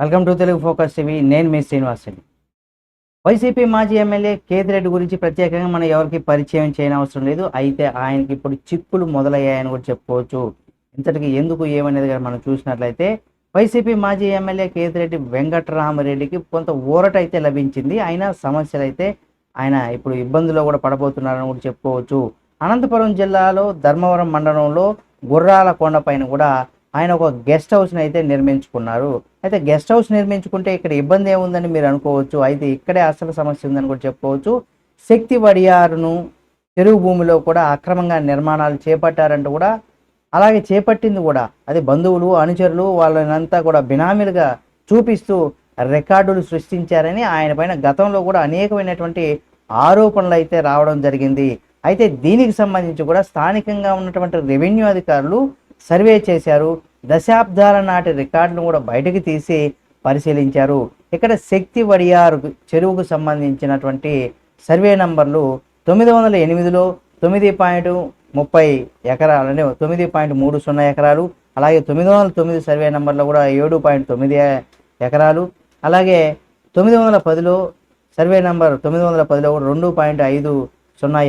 Welcome to Telugu focus TV. నేను మీ శ్రీనివాసుని. YCP మాజీ ఎమ్మెల్యే కేతిరెడ్డి గురించి ప్రత్యేకంగా మనం ఎవరికి పరిచయం చేయనవసరం లేదు. అయితే ఆయనకి ఇప్పుడు చిక్కులు మొదలయ్యాయని కూడా చెప్పుకోవచ్చు. ఇంతటికి ఎందుకు ఏమనేది కానీ మనం చూసినట్లయితే వైసీపీ మాజీ ఎమ్మెల్యే కేతిరెడ్డి వెంకటరామరెడ్డికి కొంత ఊరట అయితే లభించింది. అయినా సమస్యలు అయితే ఆయన ఇప్పుడు ఇబ్బందుల్లో కూడా పడబోతున్నారని కూడా చెప్పుకోవచ్చు. అనంతపురం జిల్లాలో ధర్మవరం మండలంలో గుర్రాల కొండ పైన కూడా ఆయన ఒక గెస్ట్ హౌస్ని అయితే నిర్మించుకున్నారు. అయితే గెస్ట్ హౌస్ నిర్మించుకుంటే ఇక్కడ ఇబ్బంది ఏముందని మీరు అనుకోవచ్చు. అయితే ఇక్కడే అసలు సమస్య ఉందని కూడా చెప్పుకోవచ్చు. శక్తి వడియారును చెరువు భూమిలో కూడా అక్రమంగా నిర్మాణాలు చేపట్టారంటూ కూడా, అలాగే చేపట్టింది కూడా అది బంధువులు అనుచరులు వాళ్ళనంతా కూడా బినామీలుగా చూపిస్తూ రికార్డులు సృష్టించారని ఆయన పైన గతంలో కూడా అనేకమైనటువంటి ఆరోపణలు అయితే రావడం జరిగింది. అయితే దీనికి సంబంధించి కూడా స్థానికంగా ఉన్నటువంటి రెవెన్యూ అధికారులు సర్వే చేశారు. దశాబ్దాల నాటి రికార్డును కూడా బయటకు తీసి పరిశీలించారు. ఇక్కడ శక్తి వడియారు చెరువుకు సంబంధించినటువంటి సర్వే నంబర్లు 908లో 9.30 ఎకరాలు, అంటే 9.30 ఎకరాలు, అలాగే 909 సర్వే నంబర్లో కూడా 7.9 ఎకరాలు, అలాగే 910లో సర్వే నంబర్ 910లో కూడా 2.50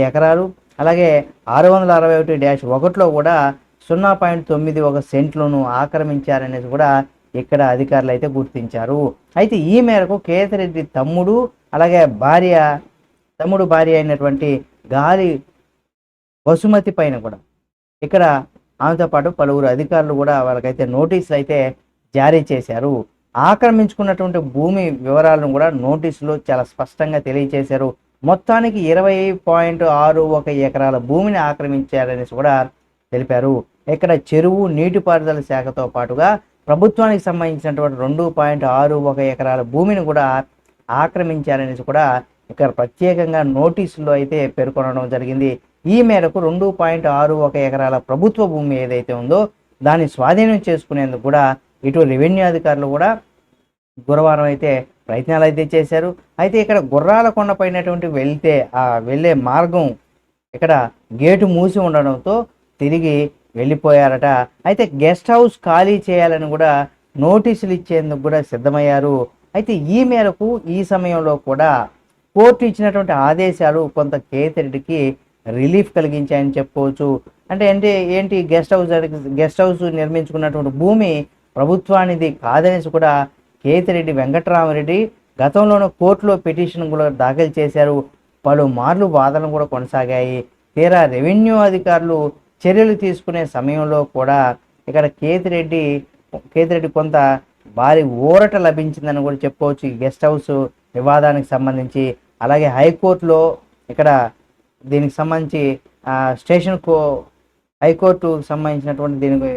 ఎకరాలు, అలాగే 661-1లో కూడా 0.91 సెంట్లను ఆక్రమించారనేది కూడా ఇక్కడ అధికారులు అయితే గుర్తించారు. అయితే ఈ మేరకు కేతిరెడ్డి అలాగే తమ్ముడు భార్య అయినటువంటి గాలి వసుమతి పైన కూడా ఇక్కడ ఆమెతో పాటు పలువురు అధికారులు కూడా వాళ్ళకైతే నోటీసులు అయితే జారీ చేశారు. ఆక్రమించుకున్నటువంటి భూమి వివరాలను కూడా నోటీసులో చాలా స్పష్టంగా తెలియజేశారు. మొత్తానికి 20.61 ఎకరాల భూమిని ఆక్రమించారనేసి కూడా తెలిపారు. ఇక్కడ చెరువు నీటిపారుదల శాఖతో పాటుగా ప్రభుత్వానికి సంబంధించినటువంటి 2.61 ఎకరాల భూమిని కూడా ఆక్రమించారనేసి కూడా ఇక్కడ ప్రత్యేకంగా నోటీసుల్లో అయితే పేర్కొనడం జరిగింది. ఈ మేరకు 2.61 ఎకరాల ప్రభుత్వ భూమి ఏదైతే ఉందో దాన్ని స్వాధీనం చేసుకునేందుకు కూడా ఇటు రెవెన్యూ అధికారులు కూడా గురువారం అయితే ప్రయత్నాలు అయితే చేశారు. అయితే ఇక్కడ గుర్రాల కొండపైనటువంటి వెళ్ళే మార్గం ఇక్కడ గేటు మూసి ఉండడంతో తిరిగి వెళ్ళిపోయారట. అయితే గెస్ట్ హౌస్ ఖాళీ చేయాలని కూడా నోటీసులు ఇచ్చేందుకు కూడా సిద్ధమయ్యారు. అయితే ఈ మేరకు ఈ సమయంలో కూడా కోర్టు ఇచ్చినటువంటి ఆదేశాలు కొంత కేతిరెడ్డికి రిలీఫ్ కలిగించాయని చెప్పుకోవచ్చు. అంటే ఏంటి గెస్ట్ హౌస్ నిర్మించుకున్నటువంటి భూమి ప్రభుత్వానిది కాదనేసి కూడా కేతిరెడ్డి వెంకటరామరెడ్డి గతంలోనూ కోర్టులో పిటిషన్ కూడా దాఖలు చేశారు. పలుమార్లు వాదనలు కూడా కొనసాగాయి. తీరా రెవెన్యూ అధికారులు చర్యలు తీసుకునే సమయంలో కూడా ఇక్కడ కేతిరెడ్డి కొంత భారీ ఊరట లభించిందని కూడా చెప్పుకోవచ్చు ఈ గెస్ట్ హౌస్ వివాదానికి సంబంధించి. అలాగే హైకోర్టులో ఇక్కడ దీనికి సంబంధించి హైకోర్టు సంబంధించినటువంటి దీనికి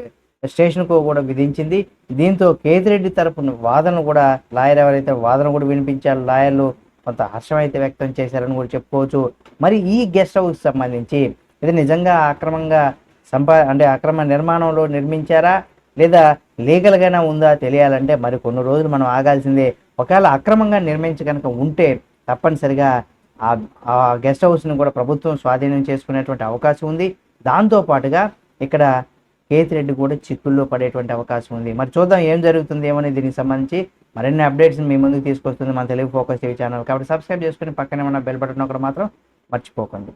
స్టేషన్కు కూడా విధించింది. దీంతో కేతిరెడ్డి తరపున వాదనలు కూడా ఎవరైతే వాదన కూడా వినిపించారు లాయర్లు కొంత హర్షం అయితే వ్యక్తం చేశారని కూడా చెప్పుకోవచ్చు. మరి ఈ గెస్ట్ హౌస్ సంబంధించి ఇది నిజంగా అక్రమ నిర్మాణంలో నిర్మించారా లేదా లీగల్గానే ఉందా తెలియాలంటే మరి కొన్ని రోజులు మనం ఆగాల్సిందే. ఒకవేళ అక్రమంగా నిర్మించి కనుక ఉంటే తప్పనిసరిగా ఆ గెస్ట్ హౌస్ని కూడా ప్రభుత్వం స్వాధీనం చేసుకునేటువంటి అవకాశం ఉంది. దాంతోపాటుగా ఇక్కడ కేతిరెడ్డి కూడా చిక్కుల్లో పడేటువంటి అవకాశం ఉంది. మరి చూద్దాం ఏం జరుగుతుంది ఏమని. దీనికి సంబంధించి మరిన్ని అప్డేట్స్ మీ ముందుకు తీసుకొస్తుంది మన తెలుగు ఫోకస్ టీవీ ఛానల్. కాబట్టి సబ్స్క్రైబ్ చేసుకుని పక్కనే ఉన్న బెల్ బటన్ ఒకటి మాత్రం మర్చిపోకండి.